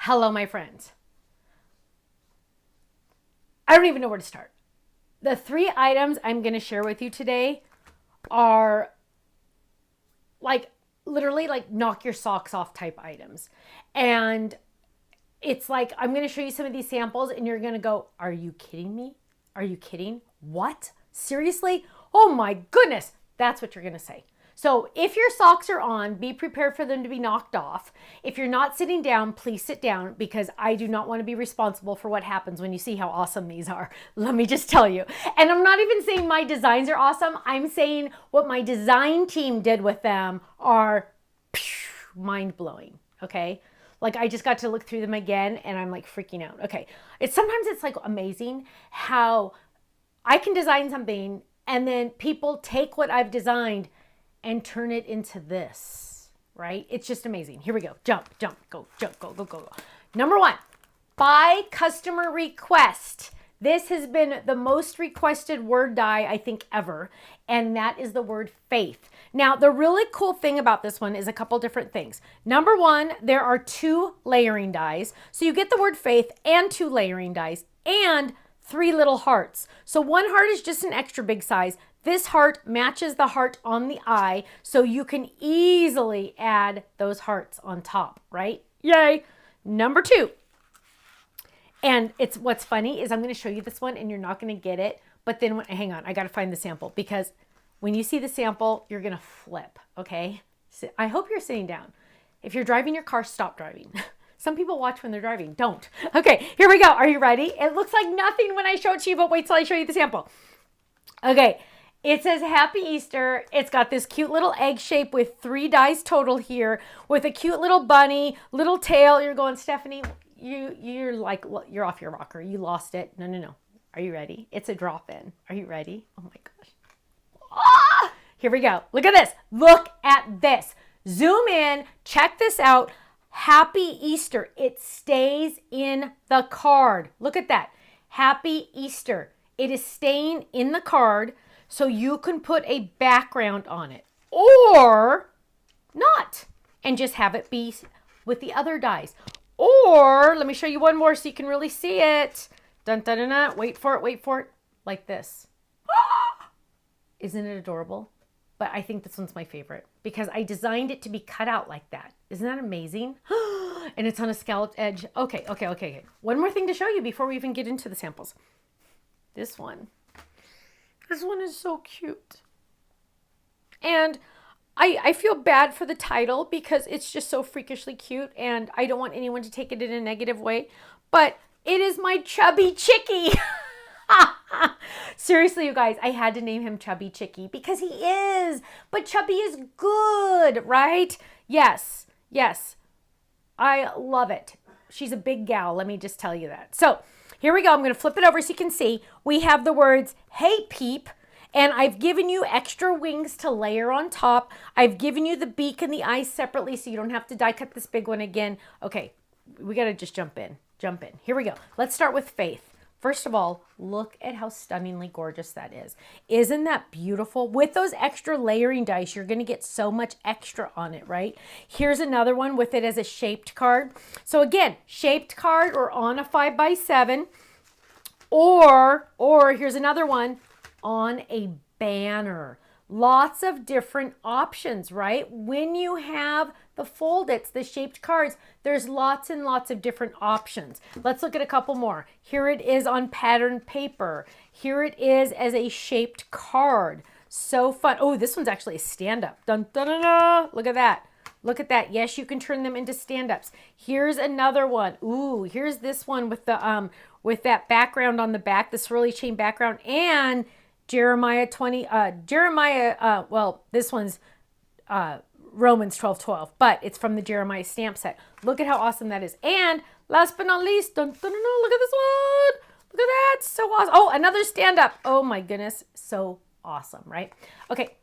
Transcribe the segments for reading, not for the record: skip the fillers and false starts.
Hello, my friends. I don't even know where to start. The 3 items I'm going to share with you today are like literally like knock your socks off type items. And it's like, I'm going to show you some of these samples and you're going to go, are you kidding me? Are you kidding? What? Seriously? Oh my goodness. That's what you're going to say. So if your socks are on, be prepared for them to be knocked off. If you're not sitting down, please sit down because I do not want to be responsible for what happens when you see how awesome these are. Let me just tell you. And I'm not even saying my designs are awesome. I'm saying what my design team did with them are mind-blowing, okay? Like I just got to look through them again and I'm like freaking out. Okay, sometimes it's like amazing how I can design something and then people take what I've designed and turn it into this, right? It's just amazing. Here we go. Jump, jump, go, jump, go, go, go, go. Number 1, by customer request. This has been the most requested word die, I think, ever, and that is the word faith. Now, the really cool thing about this one is a couple different things. Number 1, there are 2 layering dies. So you get the word faith and 2 layering dies and 3 little hearts. So 1 heart is just an extra big size. This heart matches the heart on the eye, so you can easily add those hearts on top, right? Yay! Number 2. And what's funny is I'm going to show you this one and you're not going to get it, but then hang on, I got to find the sample because when you see the sample, you're going to flip, okay? So I hope you're sitting down. If you're driving your car, stop driving. Some people watch when they're driving. Don't. Okay, here we go. Are you ready? It looks like nothing when I show it to you, but wait till I show you the sample. Okay. It says Happy Easter. It's got this cute little egg shape with 3 dies total here with a cute little bunny, little tail. You're going, Stephanie, you're like, you're off your rocker. You lost it. No, no, no. Are you ready? It's a drop in. Are you ready? Oh my gosh. Ah! Here we go. Look at this. Look at this. Zoom in. Check this out. Happy Easter. It stays in the card. Look at that. Happy Easter. It is staying in the card. So you can put a background on it or not and just have it be with the other dies. Or let me show you one more so you can really see it. Dun, dun, dun, dun. Wait for it. Like this. Isn't it adorable? But I think this one's my favorite because I designed it to be cut out like that. Isn't that amazing? And it's on a scalloped edge. Okay. One more thing to show you before we even get into the samples. This one. This one is so cute. And I feel bad for the title because it's just so freakishly cute and I don't want anyone to take it in a negative way, but it is my Chubby Chickie. Seriously, you guys, I had to name him Chubby Chickie because he is, but Chubby is good, right? Yes. I love it. She's a big gal, let me just tell you that. So here we go. I'm going to flip it over so you can see. We have the words, hey, peep. And I've given you extra wings to layer on top. I've given you the beak and the eyes separately so you don't have to die cut this big one again. Okay, we got to just jump in. Here we go. Let's start with Faith. First of all, look at how stunningly gorgeous that is. Isn't that beautiful? With those extra layering dice, you're going to get so much extra on it, right? Here's another one with it as a shaped card. So again, shaped card or on a 5x7, or here's another one on a banner. Lots of different options, right? When you have the fold-its, the shaped cards, there's lots and lots of different options. Let's look at a couple more. Here it is on patterned paper. Here it is as a shaped card. So fun. Oh, this one's actually a stand-up. Dun, dun, dun, dun. Look at that. Look at that. Yes, you can turn them into stand-ups. Here's another one. Ooh, here's this one with the with that background on the back, the swirly chain background, and Jeremiah 20, well, this one's Romans 12:12, but it's from the Jeremiah stamp set. Look at how awesome that is. And last but not least, dun, dun, dun, dun, look at this one. Look at that. So awesome. Oh, another stand-up. Oh my goodness. So awesome, right? Okay.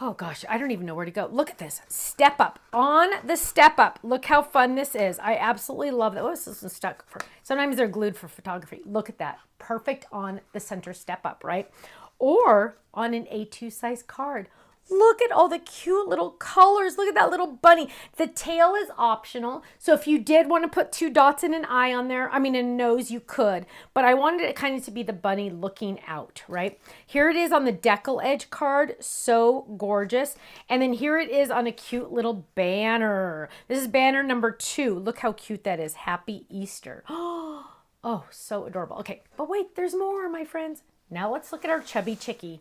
Oh gosh, I don't even know where to go. Look at this. Step up. On the step up. Look how fun this is. I absolutely love that. Oh, this is stuck. Sometimes they're glued for photography. Look at that. Perfect on the center step up, right? Or on an A2 size card. Look at all the cute little colors. Look at that little bunny. The tail is optional. So if you did want to put 2 dots and an eye on there, I mean a nose, you could. But I wanted it kind of to be the bunny looking out, right? Here it is on the decal edge card. So gorgeous. And then here it is on a cute little banner. This is banner number 2. Look how cute that is. Happy Easter. Oh, so adorable. Okay, but wait, there's more, my friends. Now let's look at our chubby chickie.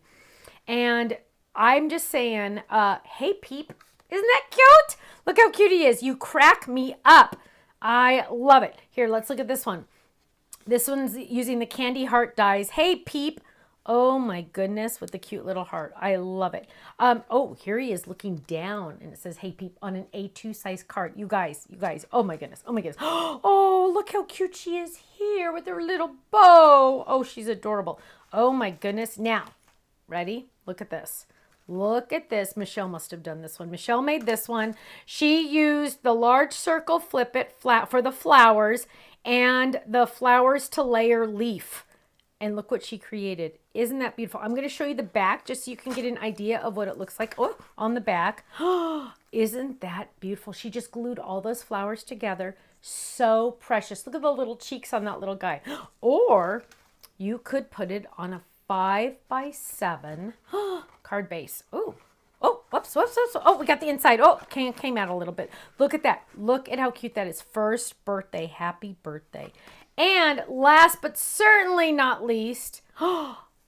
And I'm just saying, hey, Peep, isn't that cute? Look how cute he is. You crack me up. I love it. Here, let's look at this one. This one's using the candy heart dies. Hey, Peep. Oh, my goodness, with the cute little heart. I love it. Oh, here he is looking down, and it says, hey, Peep, on an A2 size card. You guys. Oh, my goodness. Oh, my goodness. Oh, look how cute she is here with her little bow. Oh, she's adorable. Oh, my goodness. Now, ready? Look at this. Look at this. Michelle must have done this one. Michelle made this one. She used the large circle, flip it flat for the flowers, and the flowers to layer leaf. And look what she created. Isn't that beautiful? I'm going to show you the back just so you can get an idea of what it looks like. Oh, on the back. Isn't that beautiful? She just glued all those flowers together. So precious. Look at the little cheeks on that little guy. Or you could put it on a 5x7 card base. Oh, whoops. Oh, we got the inside. Oh, came out a little bit. Look at that. Look at how cute that is. First birthday. Happy birthday. And last but certainly not least,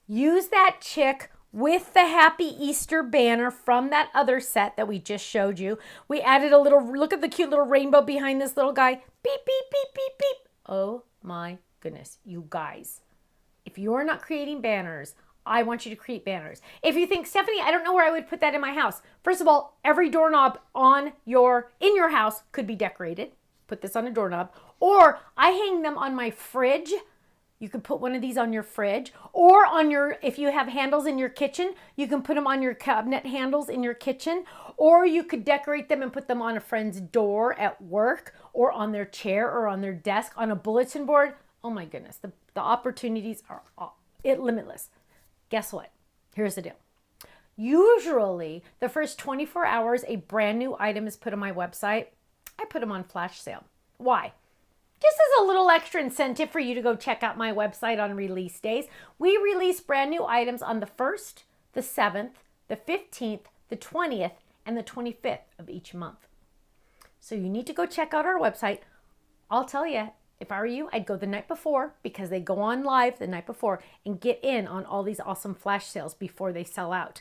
use that chick with the Happy Easter banner from that other set that we just showed you. We added a little, look at the cute little rainbow behind this little guy. Beep, beep, beep, beep, beep. Oh my goodness, you guys. If you're not creating banners, I want you to create banners. If you think, Stephanie, I don't know where I would put that in my house. First of all, every doorknob in your house could be decorated. Put this on a doorknob. Or I hang them on my fridge. You could put one of these on your fridge. Or on if you have handles in your kitchen, you can put them on your cabinet handles in your kitchen. Or you could decorate them and put them on a friend's door at work, or on their chair, or on their desk, on a bulletin board. Oh my goodness, the opportunities are limitless. Guess what? Here's the deal. Usually, the first 24 hours a brand new item is put on my website, I put them on flash sale. Why? Just as a little extra incentive for you to go check out my website on release days. We release brand new items on the 1st, the 7th, the 15th, the 20th, and the 25th of each month. So you need to go check out our website. I'll tell you, if I were you, I'd go the night before, because they go on live the night before, and get in on all these awesome flash sales before they sell out.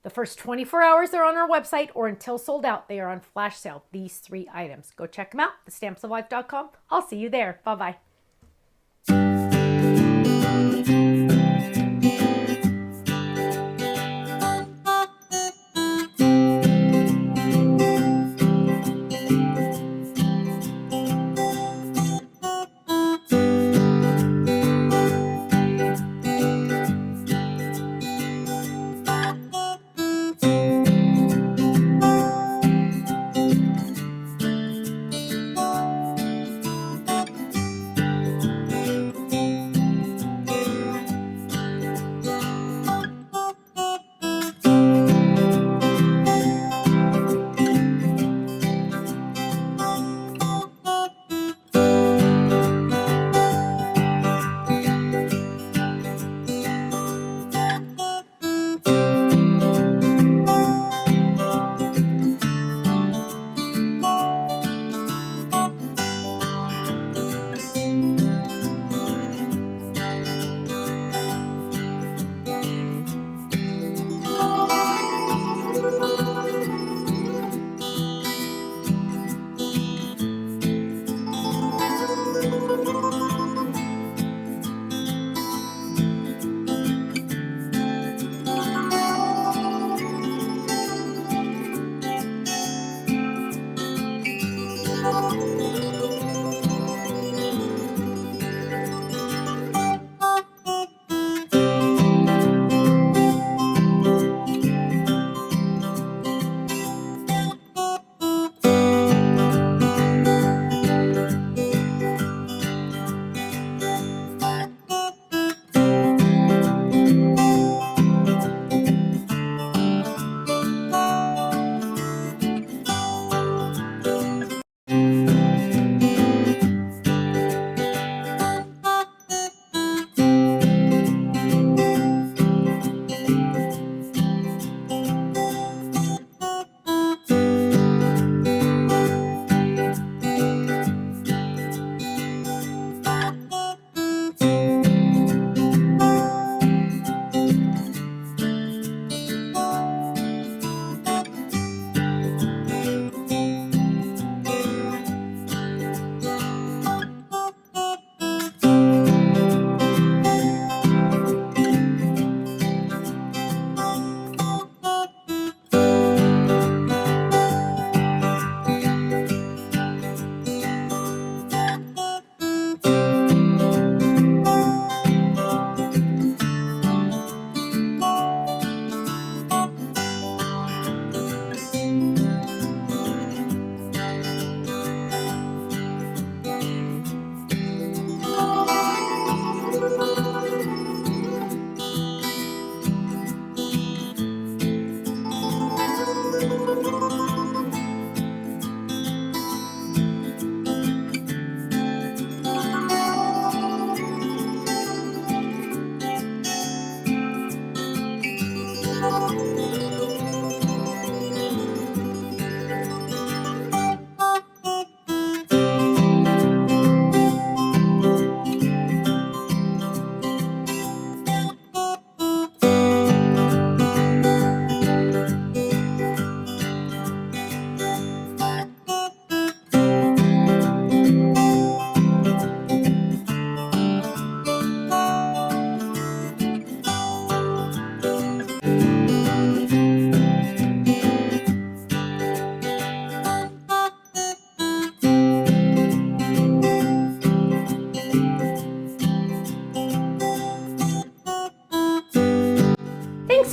The first 24 hours they're on our website, or until sold out, they are on flash sale. These 3 items. Go check them out, thestampsoflife.com. I'll see you there. Bye-bye.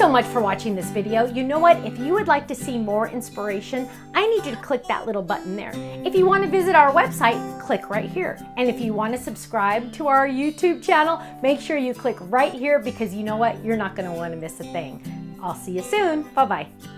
so much for watching this video. You know what? If you would like to see more inspiration, I need you to click that little button there. If you want to visit our website, click right here. And if you want to subscribe to our YouTube channel, make sure you click right here, because you know what? You're not going to want to miss a thing. I'll see you soon. Bye-bye.